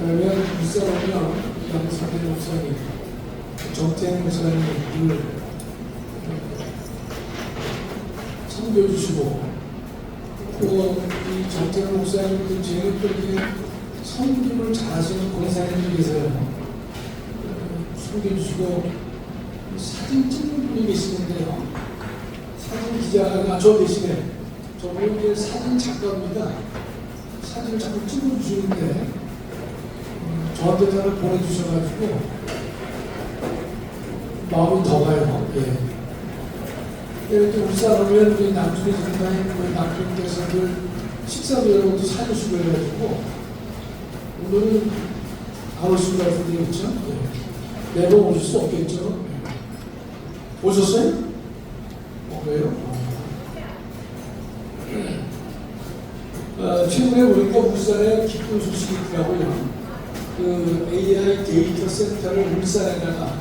그러면 일사로면 양사대 목사님, 정태행 목사님을 섬겨주시고, 또 이 정태행 목사님 제일 그렇게 섬김을 잘하시는 권사님들 계세요. 섬겨주시고, 사진 찍는 분이 계시는데요. 사진 기자가 저 대신에 저분은 이제 사진 작가입니다. 사진을 자꾸 찍어주시는데 저한테 하나 보내주셔가지고 마음이 더 가요. 예. 이렇게 울산하면 우리 남준이 전사님, 우리 남준께서 늘 식사도 여러분도 사주시고 해가지고 오늘은 안 오신 것 같은데, 그렇죠? 예. 매번 오실 수 없겠죠? 예. 오셨어요? 왜요? 최근에 보니까 울산에 기쁜 소식이 있더라고요. 그 AI 데이터 센터를 울산에다가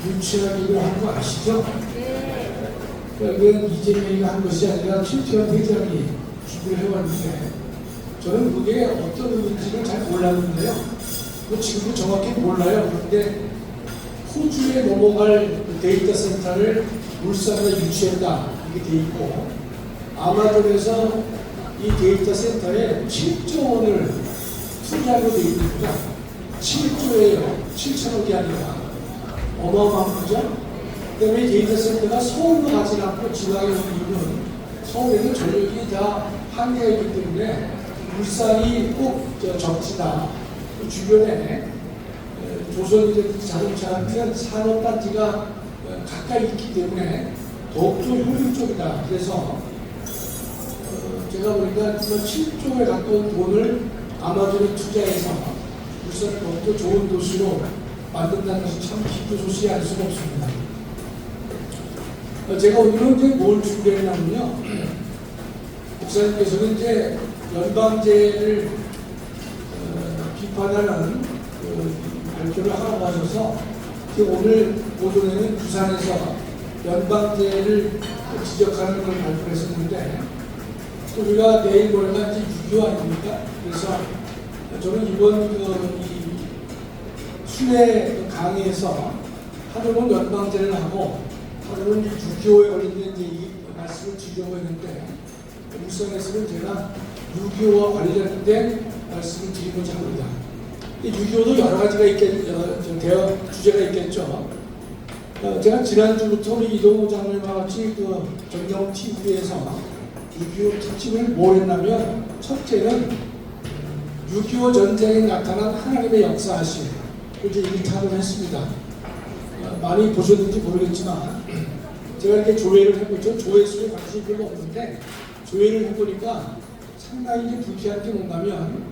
유치하기로 한 거 아시죠? 네. 그건 이재명이 한 것이 아니라 최태원 회장이 준비를 해왔는데, 저는 그게 어떤 의미인지를 잘 몰랐는데요. 지금도 정확히 몰라요. 그런데 호주에 넘어갈 데이터 센터를 울산에 유치했다 이렇게 돼 있고, 아마존에서 이 데이터 센터에 7조 원을 투자하고 돼 있습니다. 7조예요. 7천억이 아니라 어마어마한 거죠. 그다음에 데이터 센터가 서울로 가지 않고 지방에 오는 이유는 서울에는 전력이 다 한계가 있기 때문에 울산이 꼭 적지다. 그 주변에 조선 자동차 같은 산업단지가 가까이 있기 때문에 더욱더 효율적이다. 그래서 제가 보니까 7조에 가까운 돈을 아마존에 투자해서 울산을 더욱더 좋은 도시로 만든다는 것은 참 기쁜 소식이 알 수가 없습니다. 제가 오늘은 이제 뭘 준비했냐면요. 목사님께서는 이제 연방제를 비판하는 발표를 하고 가셔서 오늘 오전에는 부산에서 연방제를 지적하는 걸 발표했었는데, 또 우리가 내일 모레가 이제 6.25 아닙니까? 그래서 저는 이번 순회 강의에서 하루는 연방제를 하고 하루는 6.25에 걸린 이제 이 말씀을 드리려고 했는데, 울산에서는 제가 6.25와 관련된 말씀을 드리고자 합니다. 6.25도 여러 가지가 대화 주제가 있겠죠. 제가 지난주부터 우리 이동호 장로님과 같이 정경 TV에서 6.25 특집을 뭘 했냐면, 첫째는 6.25 전쟁에 나타난 하나님의 역사하심, 이제 일탑을 했습니다. 많이 보셨는지 모르겠지만 제가 이렇게 조회를 해보죠. 조회수에 관심이 별로 없는데 조회를 해보니까 상당히 이제 불쾌한 게 뭔가면,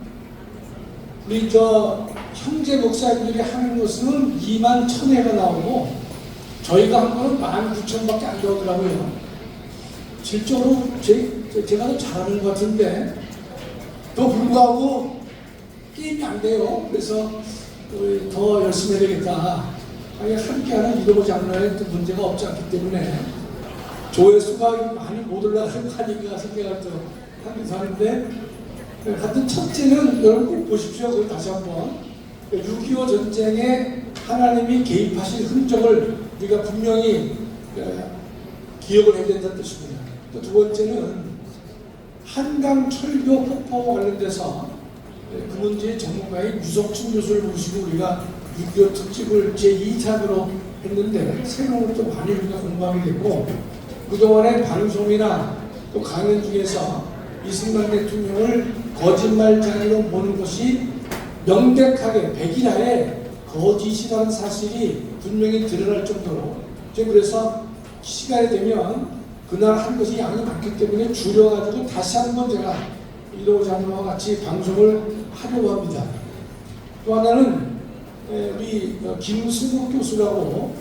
우리 형제 목사님들이 하는 것은 2만 1,000회가 나오고 저희가 한 거는 19,000밖에 안 나오더라고요. 실적으로 제가 더 잘하는 것 같은데 또 불구하고 게임이 안 돼요. 그래서 더 열심히 해야 되겠다. 함께하는 이동호 장로의 문제가 없지 않기 때문에 조회수가 많이 못 올라가는 거 아닌가 생각을 또 하기도 하는데, 하여튼 첫째는 여러분 꼭 보십시오. 그걸 다시 한번 6.25 전쟁에 하나님이 개입하신 흔적을 우리가 분명히 기억을 해야 된다는 뜻입니다. 또 두 번째는 한강 철교 폭파와 관련돼서 그 문제의 전문가인 유석춘 교수를 모시고 우리가 6.25 특집을 제2탄으로 했는데 새로운 것도 많이 우리가 공부하게 됐고, 그동안의 방송이나 또 강연 중에서 이승만 대통령을 거짓말쟁이로 보는 것이 명백하게 백일하에 거짓이라는 사실이 분명히 드러날 정도로, 그래서 시간이 되면 그날 한 것이 양이 많기 때문에 줄여가지고 다시 한번 제가 이동호 장로와 같이 방송을 하려고 합니다. 또 하나는 우리 김승국 교수라고,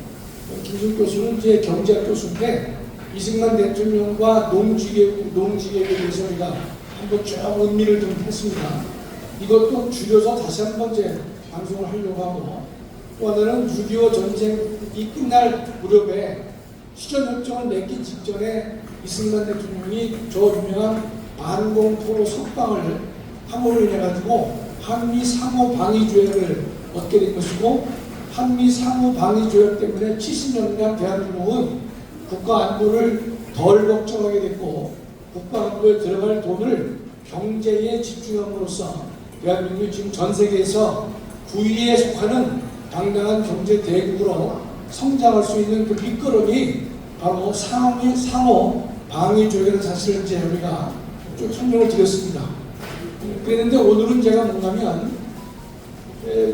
김승국 교수는 이제 경제학 교수인데 이승만 대통령과 농지계획에 대해서 우리가 한번 쭉 은밀을 좀 했습니다. 이것도 줄여서 다시 한 번째 방송을 하려고 하고, 또 하나는 6.25 전쟁이 끝날 무렵에 휴전협정을 맺기 직전에 이승만 대통령이 저 유명한 반공포로 석방을 함으로 인해 가지고 한미 상호 방위 조약을 얻게 된 것이고, 한미 상호 방위 조약 때문에 70년간 대한민국은 국가 안보를 덜 걱정하게 됐고, 국가 안보에 들어갈 돈을 경제에 집중함으로써 대한민국이 지금 전 세계에서 9위에 속하는 당당한 경제 대국으로 성장할 수 있는 그 밑거름이 바로 상호 방위 조약이라는 사실을 이제 우리가 좀 설명을 드렸습니다. 그랬는데 오늘은 제가 뭔가면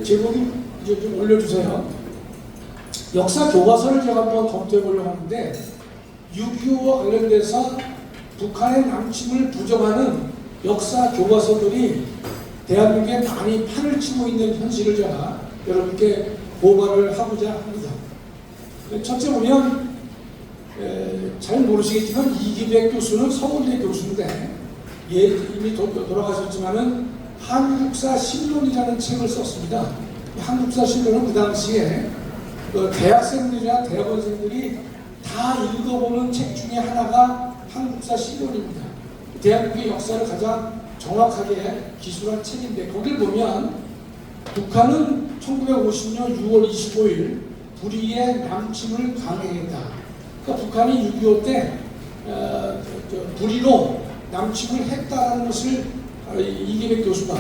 제목이 이제 좀 올려주세요. 역사 교과서를 제가 한번 검토해 보려고 하는데 6.25와 관련돼서 북한의 남침을 부정하는 역사 교과서들이 대한민국에 많이 판을 치고 있는 현실을 제가 여러분께 고발을 하고자 합니다. 첫째 보면 잘 모르시겠지만 이기백 교수는 서울대 교수인데 이미 돌아가셨지만은 한국사 신론이라는 책을 썼습니다. 한국사 신론은 그 당시에 대학생들이나 대학원생들이 다 읽어보는 책 중에 하나가 한국사 신론입니다. 대한민국의 역사를 가장 정확하게 기술한 책인데 거기를 보면 북한은 1950년 6월 25일 불의의 남침을 강행했다. 그러니까 북한이 6.25 때 불의로 남침을 했다는 것을 이기백 교수가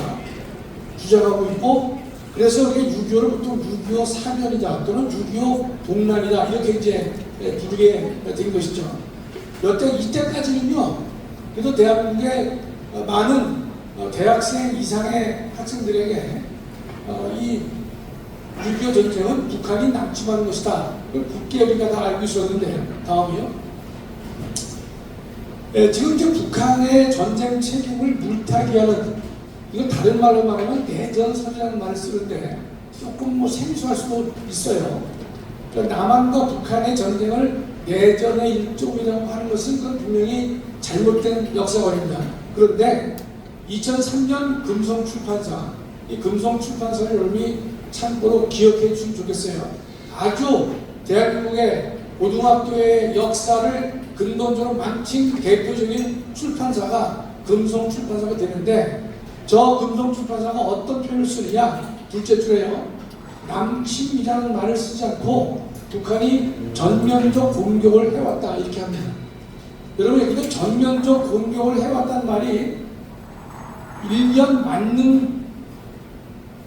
주장하고 있고, 그래서 우리가 6.25를 보통 6.25 사변이다 또는 6.25 동란이다 이렇게 이제 부르게 된 것이죠. 이때까지는요, 그래도 대한민국의 많은 대학생 이상의 학생들에게 이 6.25 전쟁은 북한이 남침하는 것이다. 그걸 굳게 우리가 다 알고 있었는데, 다음이요. 지금 이제 북한의 전쟁 책임을 물타기하는, 이건 다른 말로 말하면 내전선이라는 말을 쓰는데 조금 뭐 생소할 수도 있어요. 그러니까 남한과 북한의 전쟁을 내전의 일종이라고 하는 것은 그건 분명히 잘못된 역사관입니다. 그런데 2003년 금성출판사, 이 금성출판사를 여러분이 참고로 기억해 주시면 좋겠어요. 아주 대한민국의 고등학교의 역사를 근본적으로 망친 대표적인 출판사가 금성출판사가 되는데, 저 금성출판사가 어떤 표현을 쓰느냐, 둘째 줄에요. 남침이라는 말을 쓰지 않고 북한이 전면적 공격을 해왔다 이렇게 합니다. 여러분, 여기도 전면적 공격을 해왔다는 말이 일견 맞는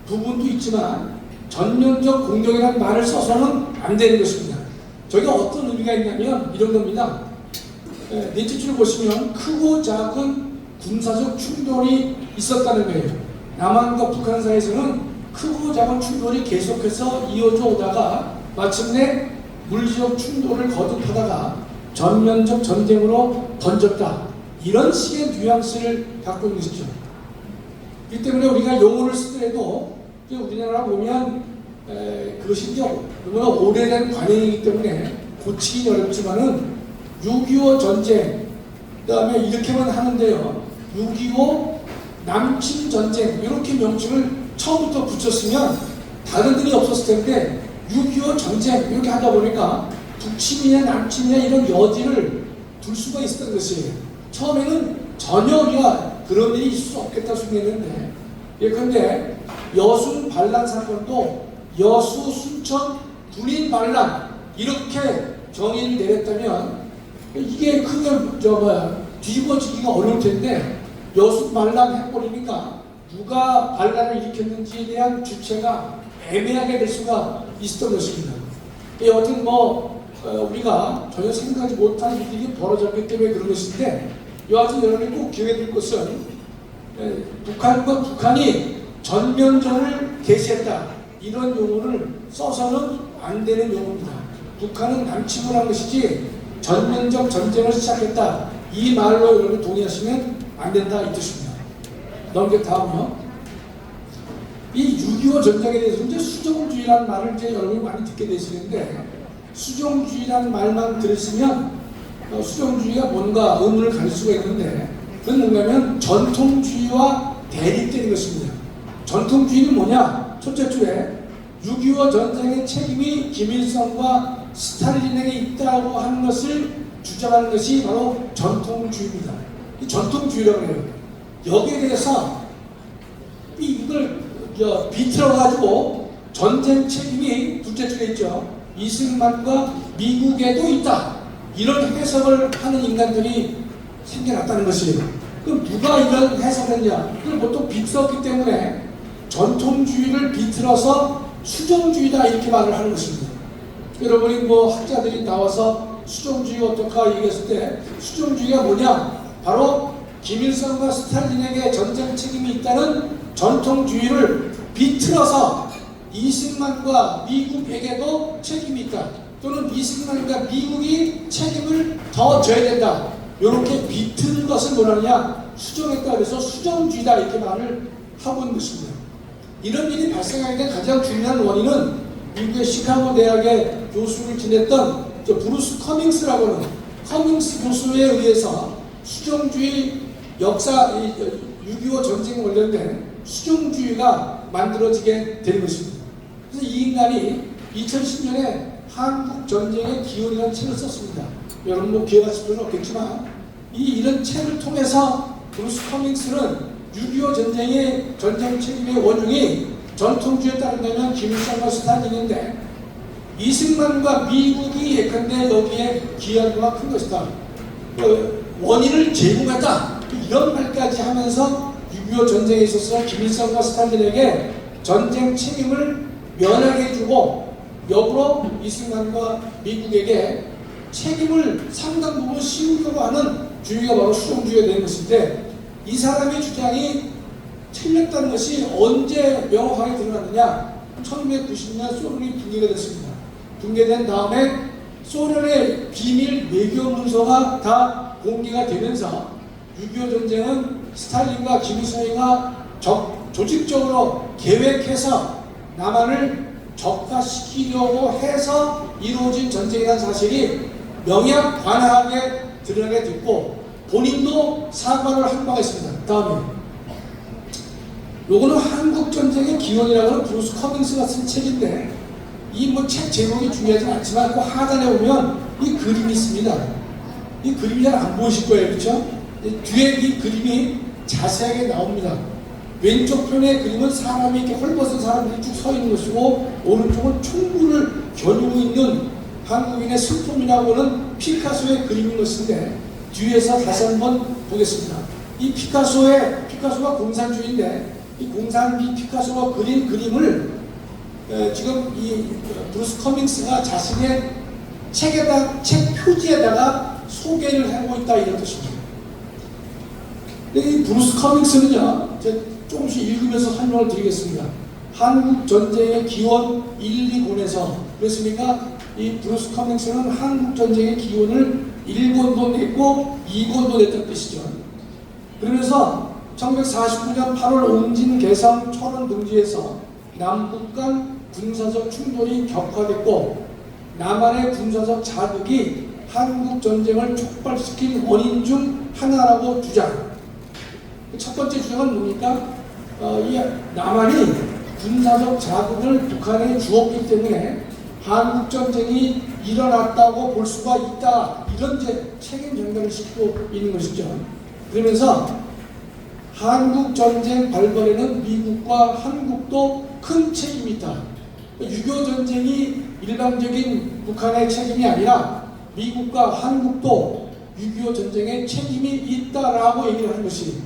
부분도 있지만 전면적 공격이라는 말을 써서는 안 되는 것입니다. 저게 어떤 의미가 있냐면 이런 겁니다. 넷째 줄을 보시면 크고 작은 군사적 충돌이 있었다는 거예요. 남한과 북한 사이에서는 크고 작은 충돌이 계속해서 이어져 오다가 마침내 물리적 충돌을 거듭하다가 전면적 전쟁으로 던졌다. 이런 식의 뉘앙스를 갖고 있는 것이죠. 이 때문에 우리가 용어를 쓰더라도 우리나라 보면 그것이 이제 너무나 오래된 관행이기 때문에 고치기 어렵지만은 6.25 전쟁, 그 다음에 이렇게만 하는데요. 6.25 남침 전쟁, 이렇게 명칭을 처음부터 붙였으면 다른 일이 없었을 텐데 6.25 전쟁 이렇게 하다 보니까 북침이냐 남침이냐 이런 여지를 둘 수가 있었던 것이에요. 처음에는 전혀 우리가 그런 일이 있을 수 없겠다 생각했는데, 그런데 여순 반란 사건도 여수 순천 군인 반란 이렇게 정의를 내렸다면 이게 크게 뒤집어지기가 어려울 텐데, 여순 반란 해버리니까 누가 반란을 일으켰는지에 대한 주체가 애매하게 될 수가 있었던 것입니다. 여하튼 우리가 전혀 생각하지 못한 일들이 벌어졌기 때문에 그런 것인데, 여하튼 여러분이 꼭 기억해 둘 것은 북한과 북한이 전면전을 개시했다 이런 용어를 써서는 안 되는 용어입니다. 북한은 남침을 한 것이지 전면적 전쟁을 시작했다 이 말로 여러분 동의하시면 안 된다 이 뜻입니다. 넘겨 다음요. 이 6.25 전쟁에 대해서 이제 수정주의라는 말을 이제 여러분이 많이 듣게 되시는데, 수정주의라는 말만 들으시면 수정주의가 뭔가 의문을 가질 수가 있는데, 그건 뭔가면 전통주의와 대립되는 것입니다. 전통주의는 뭐냐? 첫째 줄에 6.25 전쟁의 책임이 김일성과 스탈린에게 있다고 하는 것을 주장하는 것이 바로 전통주의입니다. 이 전통주의라고 해요. 여기에 대해서 이걸 비틀어가지고 전쟁 책임이 둘째 줄에 있죠. 이승만과 미국에도 있다. 이런 해석을 하는 인간들이 생겨났다는 것이에요. 그럼 누가 이런 해석을 했냐? 그걸 보통 비틀었기 때문에 전통주의를 비틀어서 수정주의다 이렇게 말을 하는 것입니다. 여러분이 뭐 학자들이 나와서 수정주의 어떨까 얘기했을 때 수정주의가 뭐냐? 바로 김일성과 스탈린에게 전쟁 책임이 있다는 전통주의를 비틀어서 이승만과 미국에게도 책임이 있다. 또는 이승만과 미국이 책임을 더 져야 된다. 이렇게 비틀는 것을 뭐라냐? 수정했다. 그래서 수정주의다 이렇게 말을 하고 있는 것입니다. 이런 일이 발생하게 된 가장 중요한 원인은 미국의 시카고 대학의 교수를 지냈던 브루스 커밍스라고 하는 커밍스 교수에 의해서 수정주의 역사 6.25 전쟁 관련된 수정주의가 만들어지게 된 것입니다. 그래서 이 인간이 2010년에 한국 전쟁의 기원이라는 책을 썼습니다. 여러분 뭐 기회가 있을 필요는 없겠지만 이런 책을 통해서 브루스 커밍스는 6.25 전쟁의 전쟁 책임의 원흉이 전통주의에 따른다면 김일성과 스탈린인데 이승만과 미국이 예컨대 여기에 기여한 바가 큰 것이다. 원인을 제공했다. 이런 말까지 하면서 6.25 전쟁에 있어서 김일성과 스탈린에게 전쟁 책임을 면하게 해주고 역으로 이승만과 미국에게 책임을 상당 부분 씌우려고 하는 주의가 바로 수정주의가 되는 것인데 이 사람의 주장이 틀렸다는 것이 언제 명확하게 드러났느냐? 1990년 소련이 붕괴가 됐습니다. 붕괴된 다음에 소련의 비밀 외교 문서가 다 공개가 되면서 6.25 전쟁은 스탈린과 김일성이가 조직적으로 계획해서 남한을 적화시키려고 해서 이루어진 전쟁이라는 사실이 명약관하게 드러나게 됐고 본인도 사과를 한 바가 있습니다. 다음에 요거는 한국전쟁의 기원이라고 하는 브루스 커밍스가 쓴 책인데 이 뭐 책 제목이 중요하지 않지만 그 하단에 보면 이 그림이 있습니다. 이 그림이 잘 안 보이실 거예요. 그렇죠? 뒤에 이 그림이 자세하게 나옵니다. 왼쪽 편의 그림은 사람이 이렇게 헐벗은 사람들이 쭉 서 있는 것이고 오른쪽은 총구를 겨누고 있는 한국인의 슬픔이라고 하는 피카소의 그림인 것인데 뒤에서 다시 한번 보겠습니다. 이 피카소가 공산주의인데 이 피카소가 그린 그림을 지금 이 브루스 커밍스가 자신의 책 표지에다가 소개를 하고 있다 이런 뜻입니다. 이 브루스 커밍스는요, 제가 조금씩 읽으면서 설명을 드리겠습니다. 한국 전쟁의 기원 1, 2권에서 그랬으니까 이 브루스 커밍스는 한국 전쟁의 기원을 1권도 냈고 2권도 냈다는 뜻이죠. 그러면서 1949년 8월 옹진 개성 철원 등지에서 남북 간 군사적 충돌이 격화됐고 남한의 군사적 자극이 한국 전쟁을 촉발시킨 원인 중 하나라고 주장. 첫 번째 주장은 뭡니까? 이 남한이 군사적 자극을 북한에 주었기 때문에 한국 전쟁이 일어났다고 볼 수가 있다. 이런 책임 전달을 싣고 있는 것이죠. 그러면서 한국 전쟁 발발에는 미국과 한국도 큰 책임이 있다. 6.25 전쟁이 일방적인 북한의 책임이 아니라 미국과 한국도 6.25 전쟁에 책임이 있다라고 얘기를 하는 것이.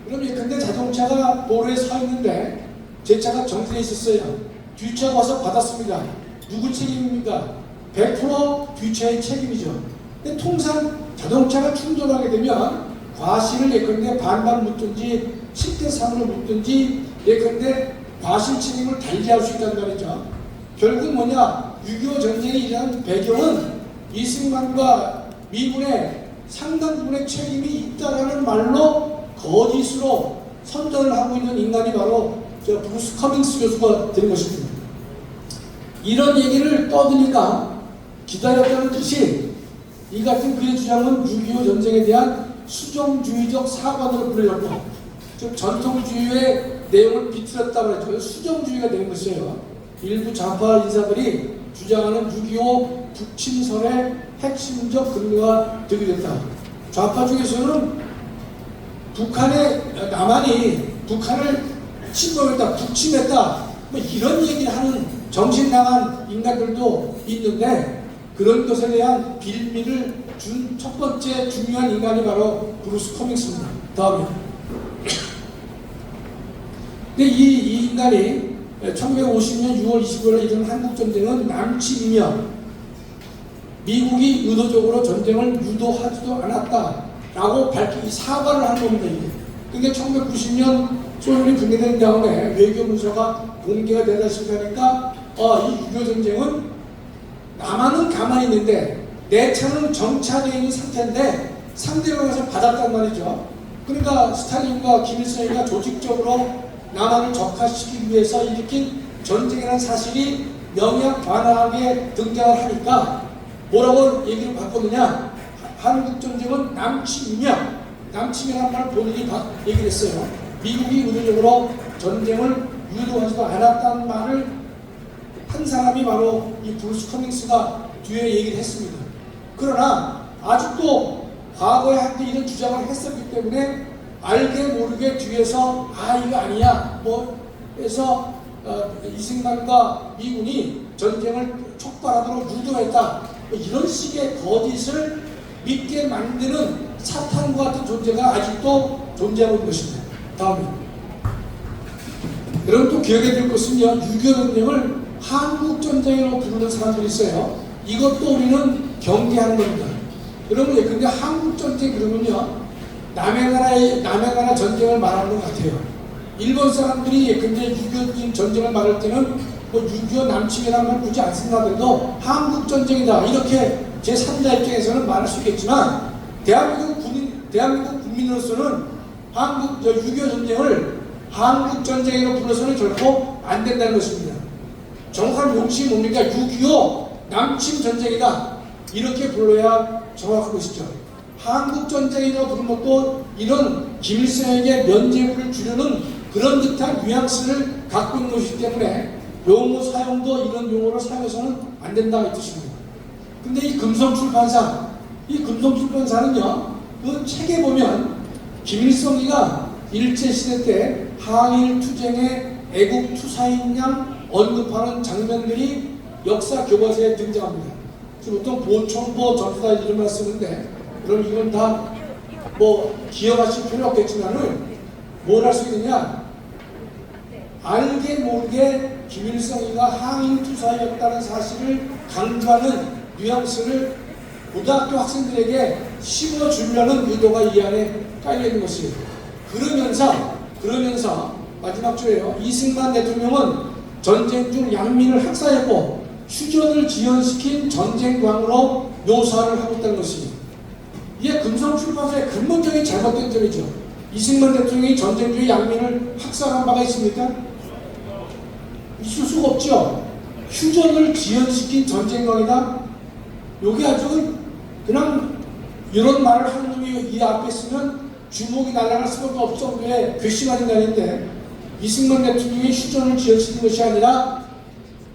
그럼 예컨대 자동차가 도로에 서 있는데 제 차가 정지되어 있었어요. 뒷차가 와서 받았습니다. 누구 책임입니까? 100% 뒷차의 책임이죠. 근데 통상 자동차가 충돌하게 되면 과실을 예컨대 반반 묻든지 10대 3으로 묻든지 예컨대 과실 책임을 달리할 수 있다는 말이죠. 결국 뭐냐? 6.25 전쟁이 일어난 배경은 이승만과 미군의 상당 부분의 책임이 있다라는 말로 거짓으로 선전을 하고 있는 인간이 바로 브루스 커밍스 교수가 된 것입니다. 이런 얘기를 떠드니까 기다렸다는 뜻이 이 같은 그의 주장은 6.25 전쟁에 대한 수정주의적 사관으로 불렸고 즉 전통주의의 내용을 비틀었다고 했죠. 수정주의가 되는 것이에요. 일부 좌파 인사들이 주장하는 6.25 북침설의 핵심적 근거가 되게 됐다. 좌파 중에서는 남한이 북한을 침범했다, 북침했다, 뭐 이런 얘기를 하는 정신 나간 인간들도 있는데, 그런 것에 대한 빌미를 준 첫 번째 중요한 인간이 바로 브루스 커밍스입니다. 다음에. 근데 이 인간이 1950년 6월 25일에 일어난 한국전쟁은 남침이며 미국이 의도적으로 전쟁을 유도하지도 않았다라고 밝히기 사과를 한 겁니다. 이게. 그러니까 1990년 소련이 붕괴된 다음에 외교 문서가 공개가 되다시피 하니까 이 6.25 전쟁은 남한은 가만히 있는데 내 차는 정차되어 있는 상태인데 상대방에서 받았단 말이죠. 그러니까 스탈린과 김일성이가 조직적으로 남한을 적화시키기 위해서 일으킨 전쟁이라는 사실이 명약관하게 등장을 하니까 뭐라고 얘기를 바꿨느냐, 한국전쟁은 남침이라는 말을 본인이 얘기를 했어요. 미국이 의도적으로 전쟁을 유도하지도 않았다는 말을 한 사람이 바로 이 브루스 커밍스가 뒤에 얘기를 했습니다. 그러나 아직도 과거에 한때 이런 주장을 했었기 때문에 알게 모르게 뒤에서 이거 아니야 뭐 해서 이승만과 미군이 전쟁을 촉발하도록 유도했다, 뭐 이런 식의 거짓을 믿게 만드는 사탄과 같은 존재가 아직도 존재하고 있는 것입니다. 다음에 여러분 또 기억해야 될 것은요, 6.25 전쟁을 한국전쟁으로 부르는 사람들이 있어요. 이것도 우리는 경계하는 겁니다. 여러분, 근데 한국전쟁 그러면요, 남의 나라 전쟁을 말하는 것 같아요. 일본 사람들이 근데 6.25 전쟁을 말할 때는 뭐 6.25 남침이라는 말 굳이 안 쓴다고 한국전쟁이다 이렇게 제3자 입장에서는 말할 수 있겠지만, 대한민국 국민으로서는 6.25 전쟁을 한국전쟁으로 불러서는 결코 안 된다는 것입니다. 정확한 용식이 뭡니까? 6.25 남침 전쟁이다 이렇게 불러야 정확한 것이죠. 한국전쟁이라고 부른 것도 이런 김일성에게 면죄부를 주려는 그런 듯한 뉘앙스를 갖고 있는 것이기 때문에 용어 사용도 이런 용어를 사용해서는 안 된다 이 뜻입니다. 근데 이 금성출판사는요, 그 책에 보면 김일성이가 일제시대 때 항일 투쟁의 애국 투사인 양 언급하는 장면들이 역사 교과서에 등장합니다. 보통 보총보 전투다 이런 말 쓰는데, 그럼 이건 다 뭐 기억하실 필요 없겠지만은 뭘 할 수 있느냐, 알게 모르게 김일성이가 항일 투사였다는 사실을 강조하는 뉘앙스를 고등학교 학생들에게 심어주려는 의도가 이 안에 깔려있는 것이에요. 그러면서 마지막 줄에요, 이승만 대통령은 전쟁 중 양민을 학살했고 휴전을 지연시킨 전쟁광으로 묘사를 하고 있다는 것입니다. 이게 금성출판사의 근본적인 잘못된 점이죠. 이승만 대통령이 전쟁 중에 양민을 학살한 바가 있습니까? 있을 수가 없죠. 휴전을 지연시킨 전쟁광이다? 요게 아주 그냥 이런 말을 하는 놈이 이 앞에 있으면 주먹이 날아갈 수밖에 없을 정도의 괘씸한 인간인데, 이승만 대통령이 휴전을 지연시킨 것이 아니라,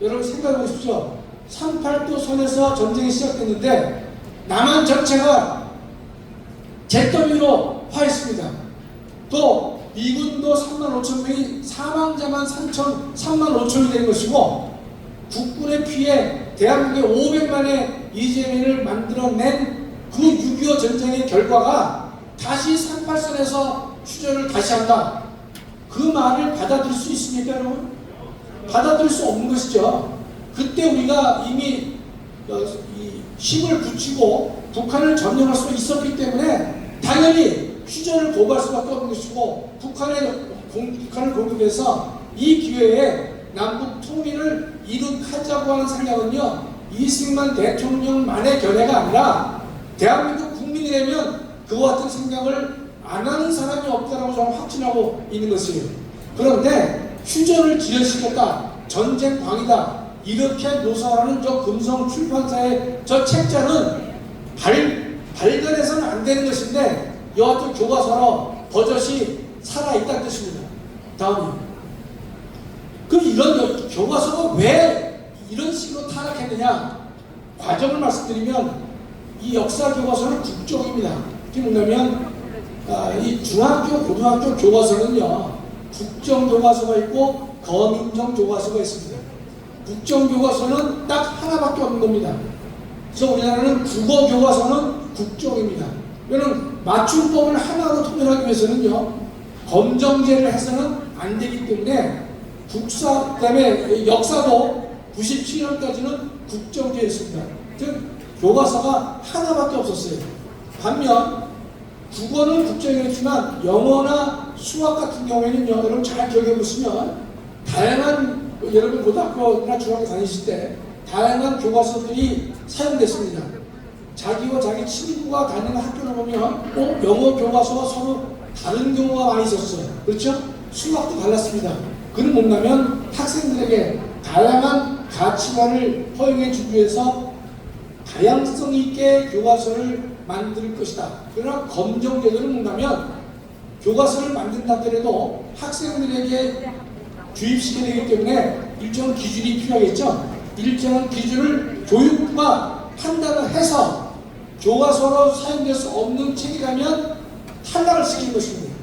여러분 생각해 보십시오. 38도 선에서 전쟁이 시작됐는데 남한 전체가 잿더미로 화했습니다. 또 미군도 3만 5천 명이 사망자만 3만 5천이 된 것이고, 국군의 피해 대한민국의 500만의 이재민을 만들어낸 그 6.25 전쟁의 결과가 다시 38선에서 휴전을 다시 한다. 그 말을 받아들일 수 있습니까, 여러분? 받아들일 수 없는 것이죠. 그때 우리가 이미 힘을 붙이고 북한을 점령할 수 있었기 때문에 당연히 휴전을 고발할 수밖에 없는 것이고, 북한을 공격해서 이 기회에 남북 통일을 이룩하자고 하는 생각은요, 이승만 대통령만의 견해가 아니라 대한민국 국민이라면 그와 같은 생각을 안 하는 사람이 없다라고 저는 확신하고 있는 것이에요. 그런데 휴전을 지연시켰다, 전쟁광이다 이렇게 묘사하는 저 금성출판사의 저 책자는 발견해서는 안 되는 것인데 여하튼 교과서로 버젓이 살아있다는 뜻입니다. 다음이, 그럼 이런 교과서가 왜 이런 식으로 타락했느냐, 과정을 말씀드리면 이 역사 교과서는 국정입니다. 특히 뭐냐면 이 중학교 고등학교 교과서는요, 국정교과서가 있고 거민정교과서가 있습니다. 국정교과서는 딱 하나밖에 없는 겁니다. 그래서 우리나라는 국어교과서는 국정입니다. 왜냐하면 맞춤법을 하나로 통일하기 위해서는요, 검정제를 해서는 안 되기 때문에 국사, 그 다음에 역사도 97년까지는 국정제였습니다. 즉, 교과서가 하나밖에 없었어요. 반면, 국어는 국정이었지만 영어나 수학 같은 경우에는요, 여러분 잘 기억해 보시면 다양한, 여러분 고등학교나 중학교 다니실 때 다양한 교과서들이 사용됐습니다. 자기와 자기 친구가 다니는 학교를 보면 영어 교과서와 서로 다른 경우가 많이 있었어요. 그렇죠? 수학도 달랐습니다. 그는 뭔가면 학생들에게 다양한 가치관을 허용해 주기 위해서 다양성 있게 교과서를 만들 것이다. 그러나 검정제도는 뭔가면 교과서를 만든다 하더라도 학생들에게 주입시켜야 되기 때문에 일정한 기준이 필요하겠죠. 일정한 기준을 교육부가 판단을 해서 교과서로 사용될 수 없는 책이라면 탈락을 시키는 것입니다.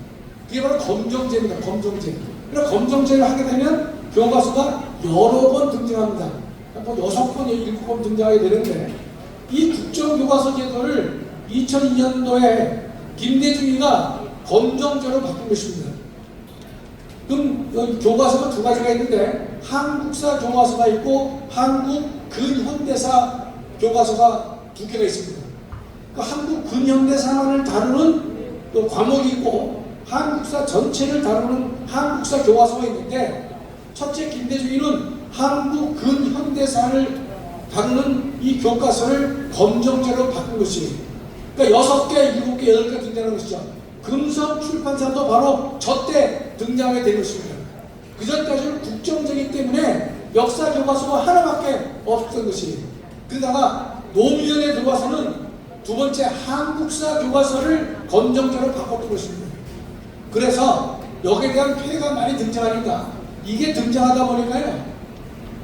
그게 바로 검정제입니다. 검정제. 그래서 검정제를 하게 되면 교과서가 여러 번 등장합니다. 뭐 6번, 7번 등장하게 되는데 이 국정교과서 제도를 2002년도에 김대중이가 검정제로 바꾼 것입니다. 그럼 교과서가 두 가지가 있는데 한국사 교과서가 있고 한국 근현대사 교과서가 두 개가 있습니다. 그 한국 근현대사만을 다루는 또 과목이 있고 한국사 전체를 다루는 한국사 교과서가 있는데 첫째 김대중이는 한국 근현대사를 다루는 이 교과서를 검정제로 바꾼 것이에요. 그러니까 6개, 7개, 8개 등장하는 것이죠. 금성 출판사도 바로 저때 등장하게 된 것입니다. 그 전까지는 국정제이기 때문에 역사 교과서가 하나밖에 없었던 것이에요. 그러다가 노무현에 들어와서는 두 번째 한국사 교과서를 검정제로 바꿨던 것입니다. 그래서 여기에 대한 폐해가 많이 등장하니까 이게 등장하다 보니까요,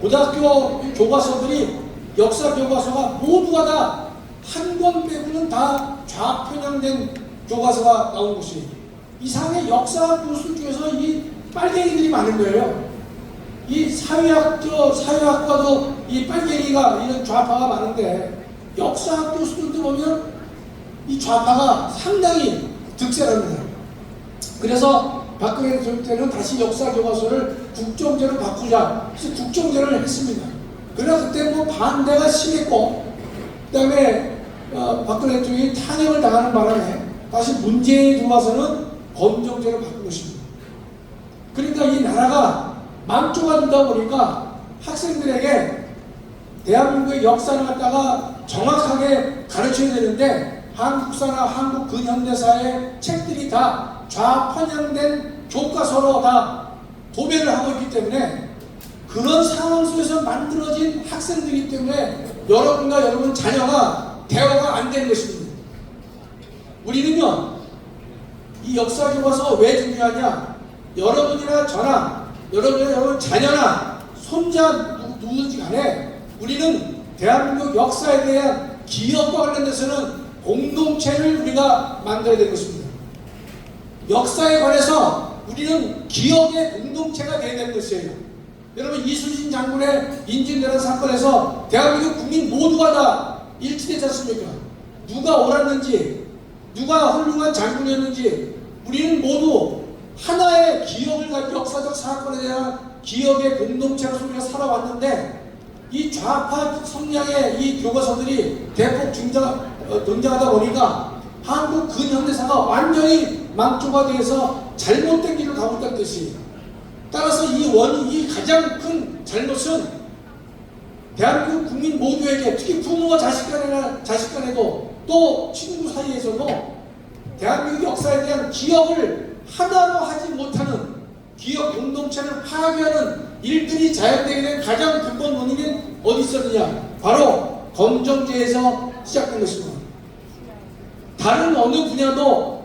고등학교 교과서들이 역사 교과서가 모두가 다 한 권 빼고는 다 좌편향된 교과서가 나온 것이 이상의 역사 교수 중에서 이 빨갱이들이 많은 거예요. 이 사회학과도 이 빨갱이가 이런 좌파가 많은데 역사학 교수들도 보면 이 좌파가 상당히 득세합니다. 그래서 박근혜 정부 때는 다시 역사 교과서를 국정제로 바꾸자. 그래서 국정제를 했습니다. 그러나 그때 뭐 반대가 심했고, 그 다음에 박근혜 대통령이 탄핵을 당하는 바람에 다시 문재인이 들어와서는 검정제로 바꾼 것입니다. 그러니까 이 나라가 망조가 되다 보니까 학생들에게 대한민국의 역사를 갖다가 정확하게 가르쳐야 되는데 한국사나 한국 근현대사의 책들이 다 좌편향된 교과서로 다 도배를 하고 있기 때문에 그런 상황 속에서 만들어진 학생들이기 때문에 여러분과 여러분 자녀가 대화가 안 되는 것입니다. 우리는요, 이 역사 교과서가 왜 중요하냐? 여러분이나 저나 여러분이나 여러분 자녀나 손자 누구든지 간에 우리는 대한민국 역사에 대한 기억과 관련돼서는 공동체를 우리가 만들어야 되는 것입니다. 역사에 관해서 우리는 기억의 공동체가 되어야 되는 것이에요. 여러분 이순신 장군의 인진대란 사건에서 대한민국 국민 모두가 다 일치되지 않습니까? 누가 옳았는지, 누가 훌륭한 장군이었는지 우리는 모두 하나의 기억을 가지고 역사적 사건에 대한 기억의 공동체로서 우리가 살아왔는데 이 좌파 성향의 이 교과서들이 대폭 등장하다 보니까 한국 근현대사가 완전히 망조가 되어서 잘못된 길을 가고 있다는 뜻이에요. 따라서 이 가장 큰 잘못은 대한민국 국민 모두에게, 특히 부모와 자식 간에도 또 친구 사이에서도 대한민국 역사에 대한 기억을 하나로 하지 못하는 기억 공동체를 파괴하는 일들이 자연되게 된 가장 근본 원인은 어디 있었느냐? 바로 검정제에서 시작된 것입니다. 다른 어느 분야도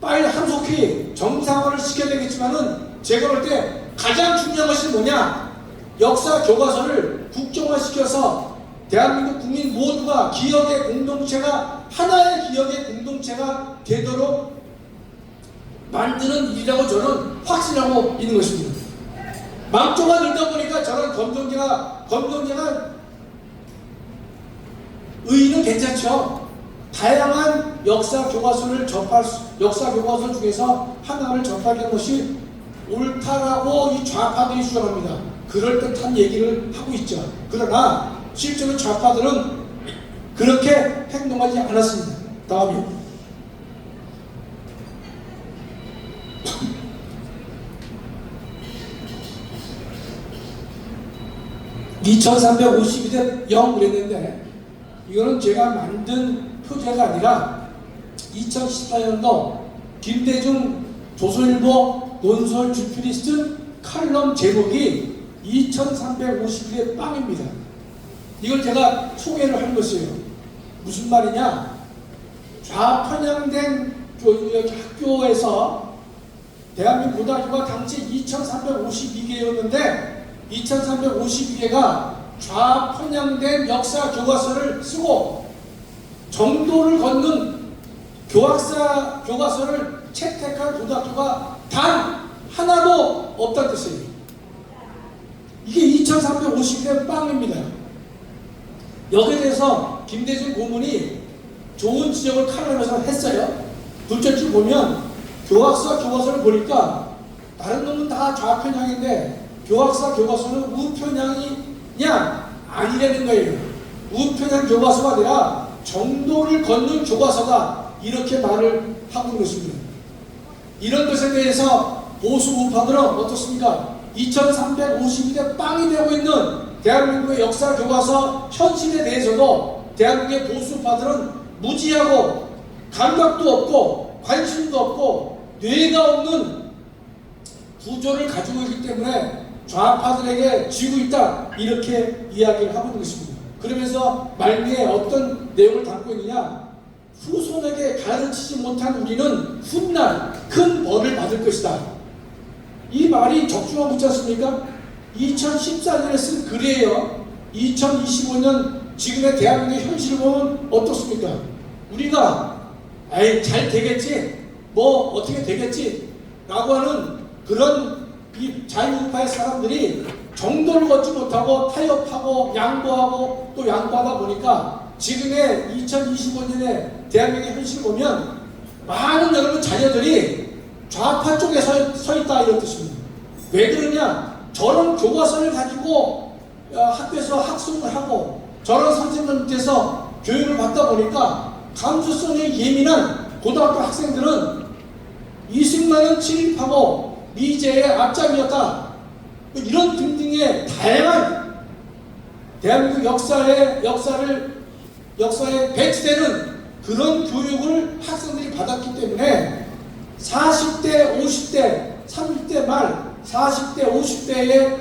빨리 함속히 정상화를 시켜야 되겠지만은 제가 볼 때 가장 중요한 것이 뭐냐? 역사 교과서를 국정화시켜서 대한민국 국민 모두가 기억의 공동체가 하나의 기억의 공동체가 되도록 만드는 일이라고 저는 확신하고 있는 것입니다. 망조가 늘다 보니까 저는 검정제가 의의는 괜찮죠. 다양한 역사 교과서 중에서 하나를 접하는 것이 옳다라고 이 좌파들이 주장합니다. 그럴듯한 얘기를 하고 있죠. 그러나 실제로 좌파들은 그렇게 행동하지 않았습니다. 다음이요. 2352대 0 그랬는데 이거는 제가 만든 표제가 아니라 2014년도 김대중 조선일보 논설 주필이 쓴 칼럼 제목이 2351의 빵입니다. 이걸 제가 소개를 한 것이에요. 무슨 말이냐? 좌편향된 학교에서 대한민국 고등학교가 당시 2352개였는데 2352개가 좌편향된 역사 교과서를 쓰고 정도를 걷는 교학사 교과서를 채택한 고등학교가 단 하나도 없다는 뜻이에요. 이게 2352개 빵입니다. 여기에 대해서 김대중 고문이 좋은 지적을 칼럼에서 했어요. 둘째 줄 보면 교학사 교과서를 보니까 다른 놈은 다 좌편향인데 교학사 교과서는 우편향이냐? 아니라는 거예요. 우편향 교과서가 아니라 정도를 걷는 교과서다. 이렇게 말을 하고 있는 것입니다. 이런 것에 대해서 보수 우파들은 어떻습니까? 2352대 빵이 되고 있는 대한민국의 역사 교과서 현실에 대해서도 대한민국의 보수 우파들은 무지하고 감각도 없고 관심도 없고 뇌가 없는 구조를 가지고 있기 때문에 좌파들에게 지고 있다 이렇게 이야기를 하고 있는 것입니다. 그러면서 말미에 어떤 내용을 담고 있느냐? 후손에게 가르치지 못한 우리는 훗날 큰 벌을 받을 것이다. 이 말이 적중한 묻지 않습니까? 2014년에 쓴 글이에요. 2025년 지금의 대한민국의 현실을 보면 어떻습니까? 우리가 잘 되겠지? 뭐 어떻게 되겠지? 라고 하는 그런 이 자유우파의 사람들이 정도를 걷지 못하고 타협하고 양보하고 또 양보하다 보니까 지금의 2025년의 대한민국의 현실을 보면 많은 여러분 자녀들이 좌파 쪽에 서 있다 이런 뜻입니다. 왜 그러냐? 저런 교과서를 가지고 학교에서 학습을 하고 저런 선생님 밑에서 교육을 받다 보니까 감수성에 예민한 고등학교 학생들은 이승만은 친일파고 미제의 앞장이었다. 이런 등등의 다양한 대한민국 역사에 배치되는 그런 교육을 학생들이 받았기 때문에 40대, 50대, 30대 말, 40대, 50대의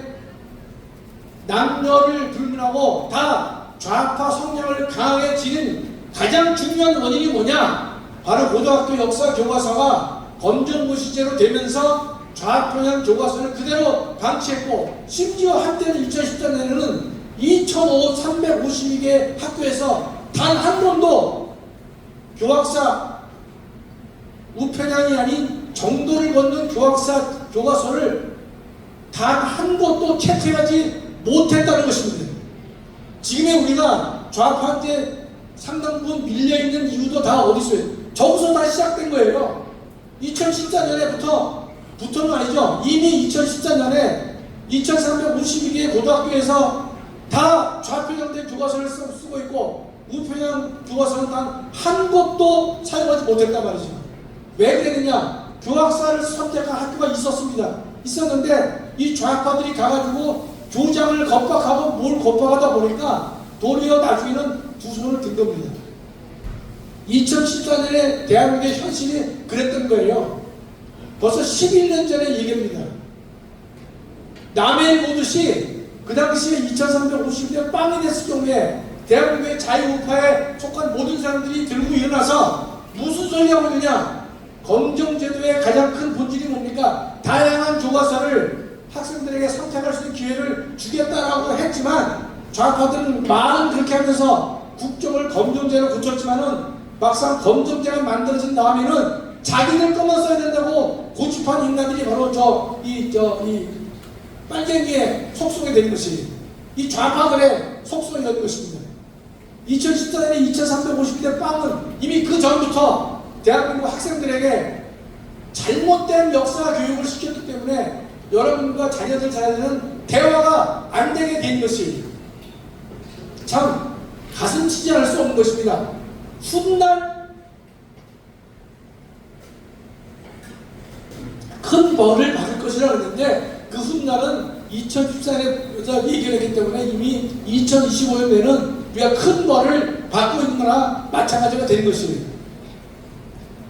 남녀를 불문하고 다 좌파 성향을 강하게 지닌 가장 중요한 원인이 뭐냐? 바로 고등학교 역사 교과서가 검정고 시제로 되면서 좌편향 교과서를 그대로 방치했고 심지어 한때는 2014년에는 2,352개 학교에서 단 한 번도 교학사 우편향이 아닌 정도를 걷는 교과서를 단 한 곳도 채택하지 못했다는 것입니다. 지금의 우리가 좌파한테 상당 부분 밀려있는 이유도 다 어디 있어요? 저기서 다 시작된 거예요. 2014년에부터는 아니죠. 이미 2014년에 2352개의 고등학교에서 다 좌편향된 교과서를 쓰고 있고 우편향 교과서는 단 한 곳도 사용하지 못했단 말이죠. 왜 그랬느냐? 교학사를 선택한 학교가 있었는데 이 좌파들이 가가지고 교장을 겁박하고 뭘 겁박하다 보니까 도리어 나중에는 두 손을 든 겁니다. 2014년에 대한민국의 현실이 그랬던 거예요. 벌써 11년 전의 얘기입니다. 남해를 보듯이 그 당시에 2350년 빵이 됐을 경우에 대한민국의 자유우파에 속한 모든 사람들이 들고 일어나서 무슨 소리 하고 있느냐? 검정제도의 가장 큰 본질이 뭡니까? 다양한 교과서를 학생들에게 선택할 수 있는 기회를 주겠다라고 했지만 좌파들은 말은 그렇게 하면서 국정을 검정제로 고쳤지만은 막상 검정제가 만들어진 다음에는 자기들 것만 써야 된다고 고집한 인간들이 바로 이 빨갱이의 속성이 되는 것이 이 좌파들의 속성이 되는 것입니다. 2014년에 2350대 빵은 이미 그 전부터 대한민국 학생들에게 잘못된 역사 교육을 시켰기 때문에 여러분과 자녀들 사이에는 대화가 안 되게 된 것이 참 가슴 치지 않을 수 없는 것입니다. 훗날 큰 벌을 받을 것이라 그랬는데 그 훗날은 2014년에 얘기를 했기 때문에 이미 2025년에는 우리가 큰 벌을 받고 있는 거나 마찬가지가 된 것이에요.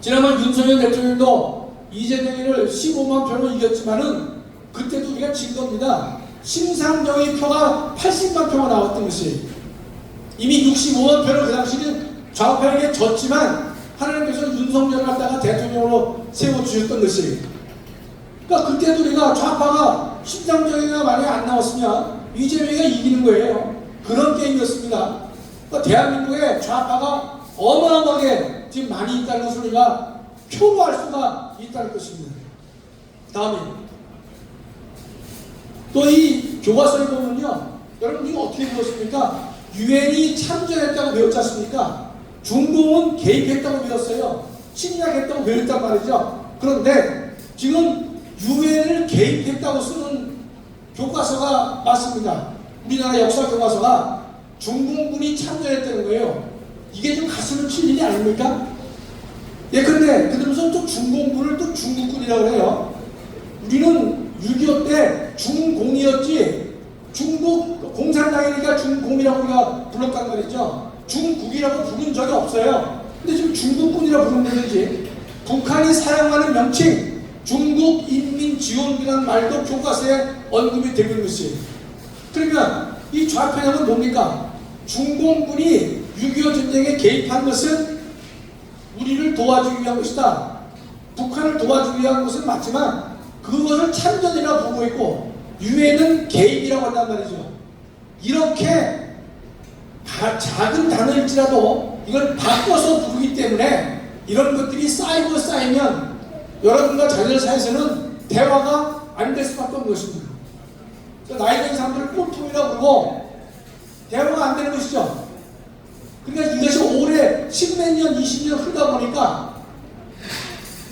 지난번 윤석열 대통령도 이재명이를 15만 표로 이겼지만은 그때도 우리가 진 겁니다. 심상정의 표가 80만 표가 나왔던 것이 이미 65만 표를 그 당시는 좌파에게 졌지만 하나님께서 윤석열을 갖다가 대통령으로 세워주셨던 것이 그러니까 그때도 우리가 좌파가 심상정의가 만약에 안 나왔으면 이재명이가 이기는 거예요. 그런 게임이었습니다. 그러니까 대한민국에 좌파가 어마어마하게 지금 많이 있다는 것을 우리가 표로할 수가 있다는 것입니다. 다음에 또 이 교과서에 보면요, 여러분 이거 어떻게 배웠습니까? 유엔이 참전했다고 배웠지 않습니까? 중공은 개입했다고 배웠어요. 침략했다고 배웠단 말이죠. 그런데 지금 유엔을 개입했다고 쓰는 교과서가 맞습니다. 우리나라 역사 교과서가 중공군이 참전했다는 거예요. 이게 좀 가슴을 칠 일이 아닙니까? 예, 근데 그러면서 또 중공군을 또 중국군이라고 해요. 우리는 6.25 때 중공이었지 중국 공산당이니까 중공이라고 우리가 불렀단 말이죠. 중국이라고 부른 적이 없어요. 근데 지금 중국군이라고 부르는 거지. 북한이 사용하는 명칭 중국인민지원군이라는 말도 교과서에 언급이 되고 있는 것이에요. 그러면 이 좌편향은 뭡니까? 중공군이 6.25 전쟁에 개입한 것은 우리를 도와주기 위한 것이다. 북한을 도와주기 위한 것은 맞지만 그것을 참전이라고 보고 있고 유엔은 개입이라고 한단 말이죠. 이렇게 작은 단어일지라도 이걸 바꿔서 부르기 때문에 이런 것들이 쌓이고 쌓이면 여러분과 자녀들 사이에서는 대화가 안 될 수밖에 없는 것입니다. 나이 든 사람들을 꼴통이라고 부르고 대화가 안 되는 것이죠. 그러니까 이것이 오래 10몇 년, 20년 흐르다 보니까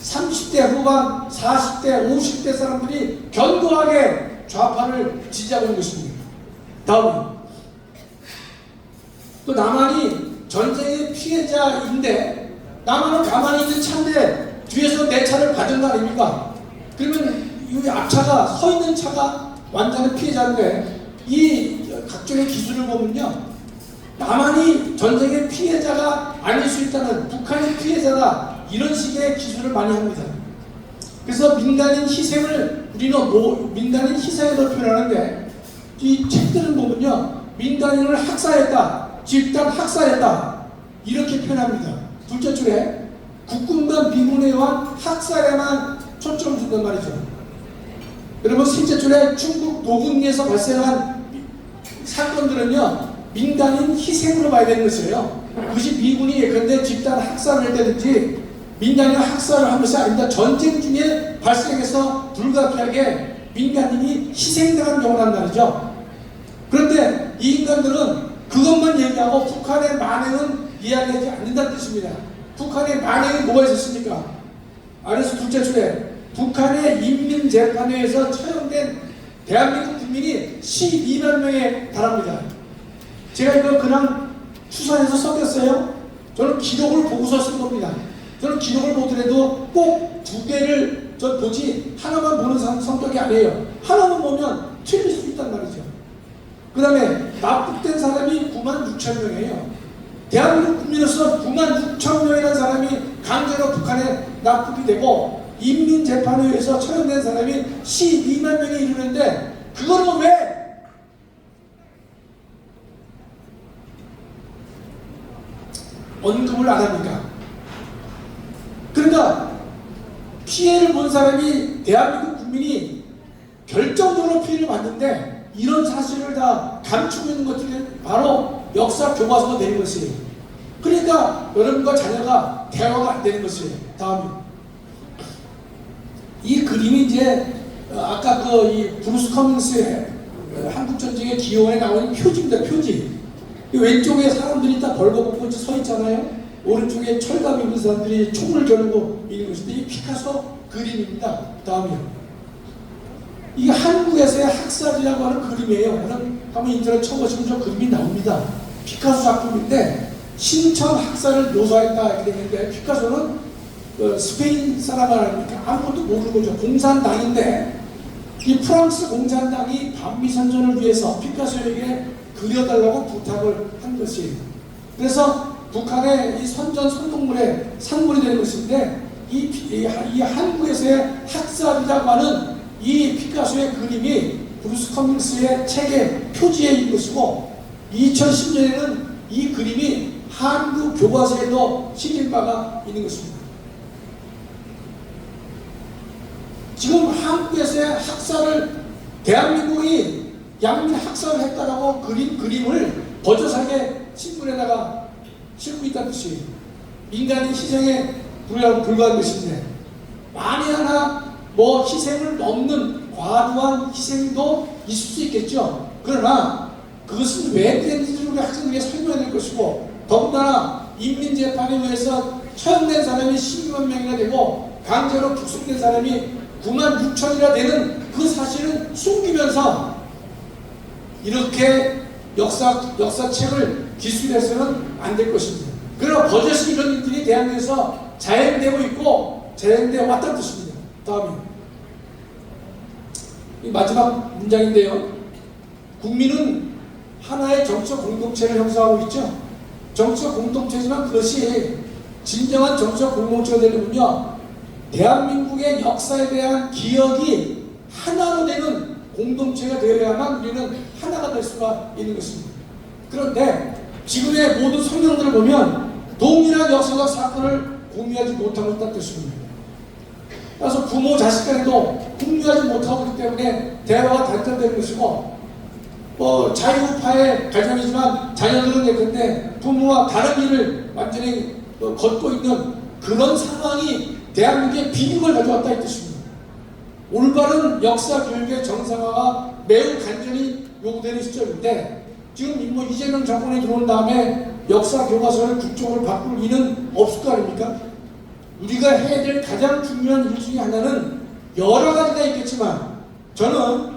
30대 후반, 40대, 50대 사람들이 견고하게 좌파를 지지하고 있는 것입니다. 다음에 또 남한이 전쟁의 피해자인데 남한은 가만히 있는 차인데 뒤에서 내 차를 받은 거 아닙니까? 그러면 이 앞차가 서 있는 차가 완전한 피해자인데 이 각종의 기술을 보면요, 남한이 전쟁의 피해자가 아닐 수 있다는 북한이 피해자다 이런 식의 기술을 많이 합니다. 그래서 민간인 희생을 우리는 민간인 희생으로 표현하는데 이 책들을 보면요, 민간인을 학살했다, 집단 학살했다 이렇게 표현합니다. 둘째 줄에 국군과 미군에 의한 학살에만 초점을 준단 말이죠. 여러분 셋째 줄에 중국 노군리에서 발생한 사건들은요 민간인 희생으로 봐야 되는 것이에요. 그것이 미군이 예컨대 집단 학살을 할 때든지 민간인 학살을 한 것이 아닙니다. 전쟁 중에 발생해서 불가피하게 민간인이 희생당한 경우란 말이죠. 그런데 이 인간들은 그것만 얘기하고 북한의 만행은 이야기하지 않는다는 뜻입니다. 북한의 만행이 뭐가 있었습니까? 아래서 둘째 줄에 북한의 인민재판회에서 처형된 대한민국 국민이 12만 명에 달합니다. 제가 이거 그냥 추산해서 썼겠어요? 저는 기록을 보고서 쓴 겁니다. 저는 기록을 보더라도 꼭 두 개를 저 보지 하나만 보는 성격이 아니에요. 하나만 보면 틀릴 수 있단 말이죠. 그 다음에 납북된 사람이 9만 6천 명이에요. 대한민국 국민으로서 9만 6천 명이라는 사람이 강제로 북한에 납북이 되고 인민재판회에서 처형된 사람이 12만 명에 이르는데 그거는 왜 언급을 안 합니까? 그러니까 피해를 본 사람이 대한민국 국민이 결정적으로 피해를 봤는데 이런 사실을 다 감추고 있는 것들이 바로 역사 교과서가 되는 것이에요. 그러니까 여러분과 자녀가 대화가 안 되는 것이에요. 다음에 그림이 이제 아까 그 이 브루스 커밍스의 한국 전쟁의 기원에 나오는 표지입니다. 표지. 이 왼쪽에 사람들이 다 벌거벗고 서 있잖아요. 오른쪽에 철갑 입은 사람들이 총을 겨누고 있는 것인데 이 피카소 그림입니다. 다음이요. 이게 한국에서의 학살이라고 하는 그림이에요. 저는 한번 인터넷 쳐보시면 저 그림이 나옵니다. 피카소 작품인데 신천 학살을 묘사했다 이렇게 되는데 피카소는 스페인 사람 아닙니까? 아무것도 모르는 거죠. 공산당인데 이 프랑스 공산당이 반미 선전을 위해서 피카소에게 그려달라고 부탁을 한 것이에요. 그래서 북한의 이 선전 선동물의 산물이 되는 것인데 이 한국에서의 학살이라고 하는 이 피카소의 그림이 브루스 커밍스의 책의 표지에 있는 것이고 2010년에는 이 그림이 한국 교과서에도 실린 바가 있는 것입니다. 지금 한국에서의 학살을 대한민국이 양민 학살을 했다라고 그린 그림을 버젓하게 신문에다가 싣고 있다는 뜻이에요. 인간의 희생에 불과한 것인데 만에 하나 뭐 희생을 넘는 과도한 희생도 있을 수 있겠죠. 그러나 그것은 왜 그랬는지 우리 학생들에게 설명해야 될 것이고 더군다나 인민재판에 의해서 처형된 사람이 12만 명이나 되고 강제로 북송된 사람이 9만 6천이나 되는 그 사실을 숨기면서 이렇게 역사책을 기술해서는 안 될 것입니다. 그러나 버젓이 이런 일들이 대한민국에서 자행되고 있고 자행되어 왔다는 뜻입니다. 다음이 마지막 문장인데요. 국민은 하나의 정치적 공동체를 형성하고 있죠. 정치적 공동체지만 그것이 진정한 정치적 공동체가 되려면요, 대한민국의 역사에 대한 기억이 하나로 되는 공동체가 되어야만 우리는 하나가 될 수가 있는 것입니다. 그런데 지금의 모든 성경들을 보면 동일한 역사적 사건을 공유하지 못하고 있다는 뜻입니다. 그래서 부모 자식 간에도 공유하지 못하고 있기 때문에 대화가 단절되는 것이고 자유파의 가정이지만 자녀들은 예컨대 부모와 다른 길을 완전히 걷고 있는 그런 상황이 대한민국의 비극을 가져왔다 이 뜻입니다. 올바른 역사 교육의 정상화가 매우 간절히 요구되는 시점인데 지금 이재명 정권이 들어온 다음에 역사 교과서를 국적으로 바꿀 일은 없을 거 아닙니까? 우리가 해야 될 가장 중요한 일 중에 하나는 여러 가지가 있겠지만 저는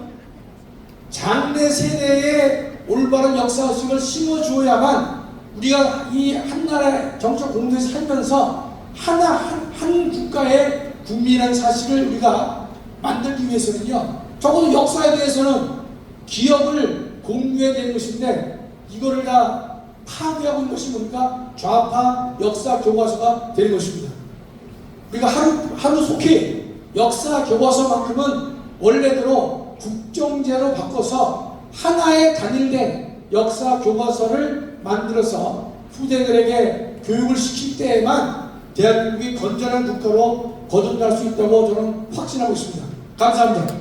장래 세대에 올바른 역사의식을 심어주어야만 우리가 이 한 나라의 정치적 공동체에 살면서 한 국가의 국민이라는 사실을 우리가 만들기 위해서는요, 적어도 역사에 대해서는 기억을 공유해야 되는 것인데 이거를 다 파괴하고 있는 것이 뭡니까? 좌파 역사 교과서가 되는 것입니다. 우리가 하루 속히 역사 교과서만큼은 원래대로 국정제로 바꿔서 하나의 단일된 역사 교과서를 만들어서 후대들에게 교육을 시킬 때에만 대한민국이 건전한 국가로 거듭날 수 있다고 저는 확신하고 있습니다. 감사합니다.